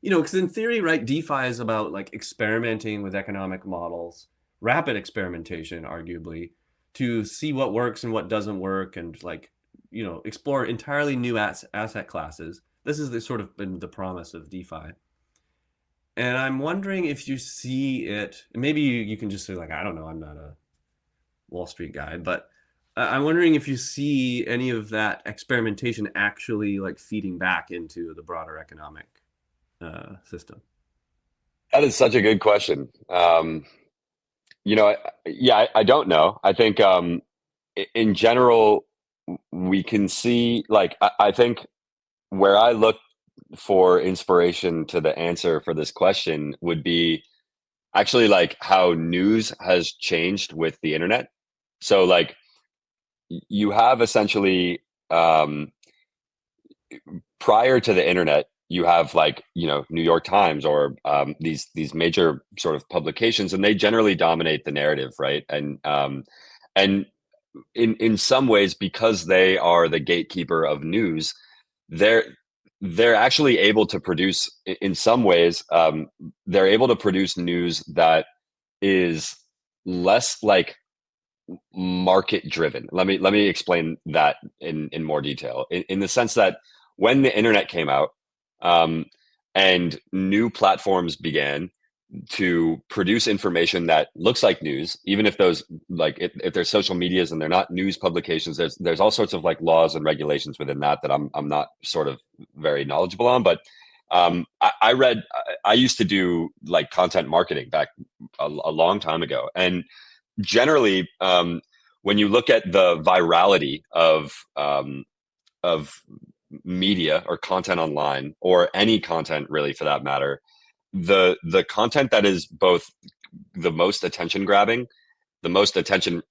because in theory, right, DeFi is about like experimenting with economic models, rapid experimentation, arguably, to see what works and what doesn't work, and like, explore entirely new asset classes. This is the sort of been the promise of DeFi. And I'm wondering if you see it, and maybe you can just say like, I don't know, I'm not a Wall Street guy, but I'm wondering if you see any of that experimentation actually like feeding back into the broader economic system. That is such a good question. I don't know. I think in general, we can see, like, I think where I look for inspiration to the answer for this question would be actually like how news has changed with the internet. So, like, you have essentially, prior to the internet, you have, like, New York Times or these major sort of publications, and they generally dominate the narrative, right? And in some ways, because they are the gatekeeper of news, they're they're actually able to produce, in some ways, they're able to produce news that is less like market driven. Let me explain that in more detail, in the sense that when the internet came out, um, and new platforms began to produce information that looks like news, even if those, like, if there's social medias and they're not news publications, there's all sorts of like laws and regulations within that I'm not sort of very knowledgeable on. But I read, I used to do like content marketing back a long time ago, and generally, when you look at the virality of media or content online, or any content really for that matter, the content that is both the most attention grabbing, the most attention,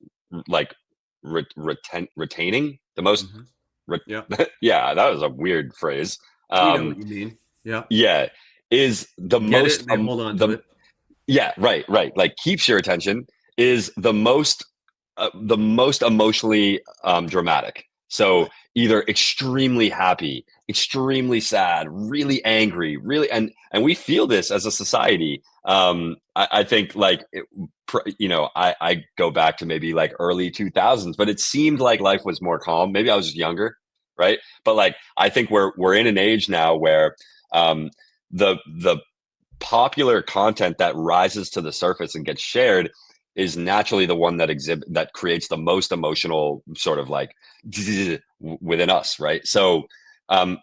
like, retaining, the most Mm-hmm. re- Yeah, yeah, that was a weird phrase. we know um what you mean. Yeah, yeah, is the get it, most and they hold on to the it. yeah, right, like, keeps your attention, is the most emotionally dramatic. So Right. either extremely happy, extremely sad, really angry, really, and we feel this as a society. I think, like, I go back to maybe like early 2000s, but it seemed like life was more calm. Maybe I was just younger, right? But, like, I think we're in an age now where the popular content that rises to the surface and gets shared is naturally the one that creates the most emotional sort of like within us, right? So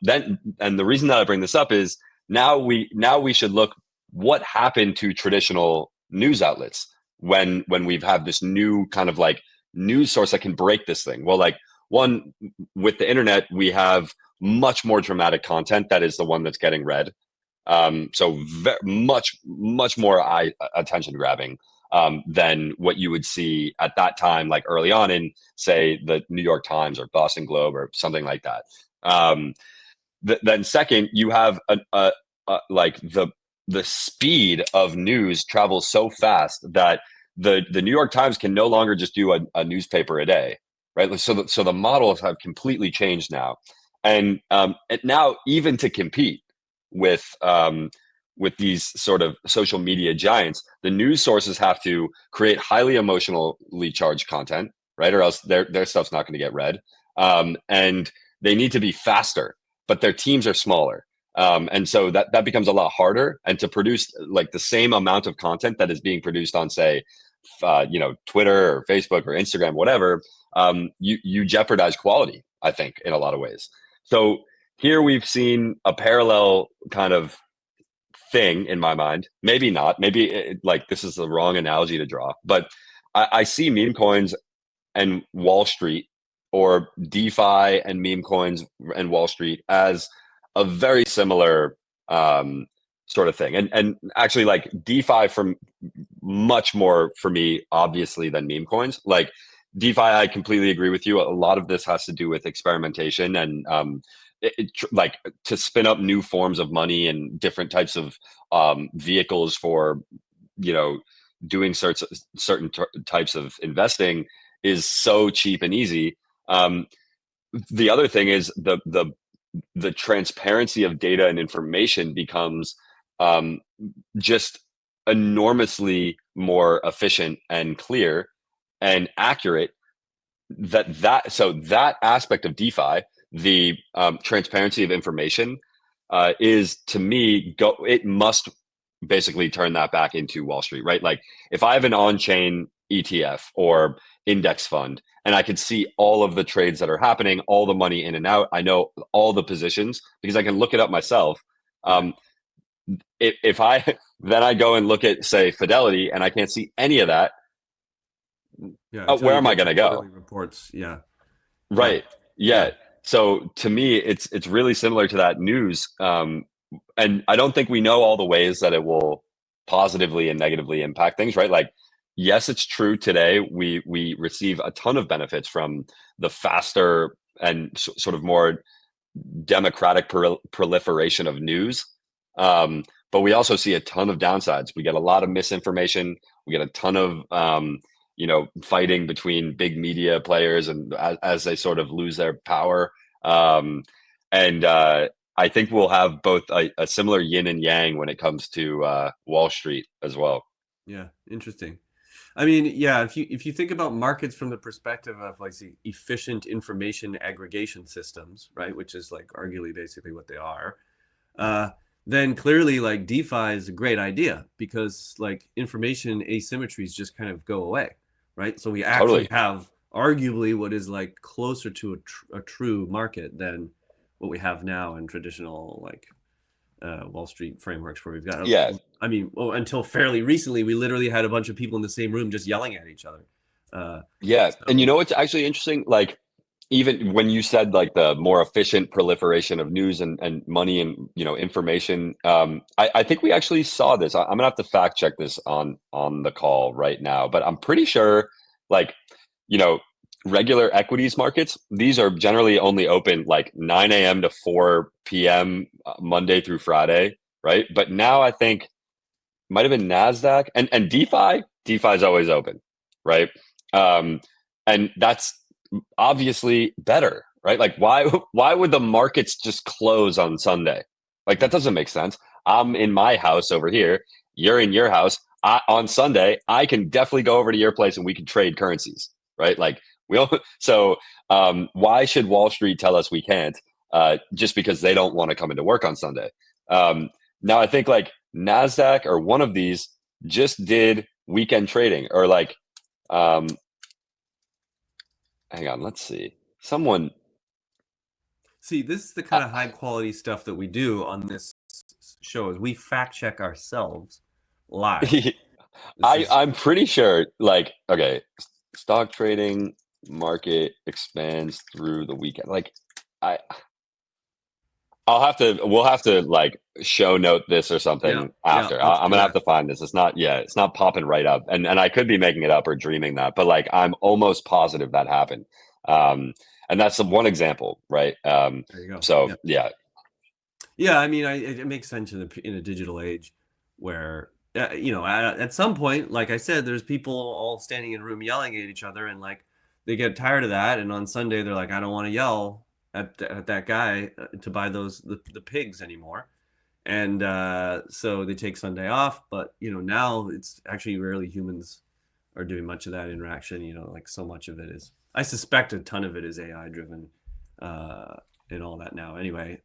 then, and the reason that I bring this up is, now we should look what happened to traditional news outlets when we've had this new kind of like news source that can break this thing. Well, like, one, with the internet, we have much more dramatic content that is the one that's getting read. So much more eye attention grabbing than what you would see at that time, like early on in, say, the New York Times or Boston Globe or something like that. Um, then second, you have like the speed of news travels so fast that the New York Times can no longer just do a newspaper a day, right? So the models have completely changed now, and now, even to compete with with these sort of social media giants, the news sources have to create highly emotionally charged content, right? Or else their stuff's not going to get read, and they need to be faster, but their teams are smaller. And so that becomes a lot harder. And to produce like the same amount of content that is being produced on, say, Twitter or Facebook or Instagram, whatever, you jeopardize quality, I think, in a lot of ways. So here we've seen a parallel kind of thing in my mind. Maybe not. Maybe like, this is the wrong analogy to draw, but I see meme coins and Wall Street, or DeFi and meme coins and Wall Street, as a very similar sort of thing. And actually, like, DeFi from much more for me, obviously, than meme coins. Like, DeFi, I completely agree with you. A lot of this has to do with experimentation and like, to spin up new forms of money and different types of vehicles for, you know doing certain types of investing, is so cheap and easy. Um, the other thing is the transparency of data and information becomes um, just enormously more efficient and clear and accurate. That aspect of DeFi, the transparency of information, is to me go. It must basically turn that back into Wall Street, right? Like if I have an on-chain ETF or index fund, and I can see all of the trades that are happening, all the money in and out. I know all the positions because I can look it up myself. Right. Um, if I then I go and look at say Fidelity and I can't see any of that, Yeah, until where you am I get going the to go? quarterly reports. Yeah. Yeah. Right. Yeah. Yeah. So to me, it's really similar to that news, and I don't think we know all the ways that it will positively and negatively impact things. Right. Like, yes, it's true. Today we receive a ton of benefits from the faster and sort of more democratic proliferation of news. But we also see a ton of downsides. We get a lot of misinformation. We get a ton of fighting between big media players, and as they sort of lose their power. Um, and I think we'll have both a similar yin and yang when it comes to Wall Street as well. Yeah. Interesting. I mean, yeah, if you think about markets from the perspective of like the efficient information aggregation systems, right, which is like arguably basically what they are, uh, then clearly like DeFi is a great idea because like information asymmetries just kind of go away, right? So we actually Totally. have arguably what is like closer to a true market than what we have now in traditional like Wall Street frameworks where we've got, Yeah. I mean, well, until fairly recently, we literally had a bunch of people in the same room just yelling at each other. Uh, Yeah. And you so know what's actually interesting? Like, even when you said like the more efficient proliferation of news and money and information, I think we actually saw this. I'm gonna have to fact check this on the call right now, but I'm pretty sure like you know regular equities markets, these are generally only open like 9 a.m. to 4 p.m. Monday through Friday, right? But now I think might have been Nasdaq and DeFi is always open, right? Um, and that's obviously better, right? Like why would the markets just close on Sunday? Like that yeah, doesn't make sense. I'm in my house over here. You're in your house. On Sunday, I can definitely go over to your place and we can trade currencies, right? Like we all, so why should Wall Street tell us we can't? Just because they don't want to come into work on Sunday. Um, Now I think like Nasdaq or one of these just did weekend trading or like um, hang on, let's see. Someone see, this is the I, kind of high quality stuff that we do on this show is we fact check ourselves live. This is I'm pretty sure like okay, stock trading market expands through the weekend. Like I we'll have to like show note this or yeah, something yeah, after. let's I'm do gonna have that. to find this. It's not popping right up. And I could be making it up or dreaming that, but like I'm almost positive that happened. Um, and that's one example, right? There you go. So Yeah. yeah. Yeah, I mean, it makes sense in a digital age where at some point, like I said, there's people all standing in a room yelling at each other, and like they get tired of that, and on Sunday they're like, I don't want to yell at that guy to buy the pigs anymore, and so they take Sunday off. But now it's actually rarely humans are doing much of that interaction. Like so much of it is, I suspect a ton of it is AI driven, and all that now. Anyway.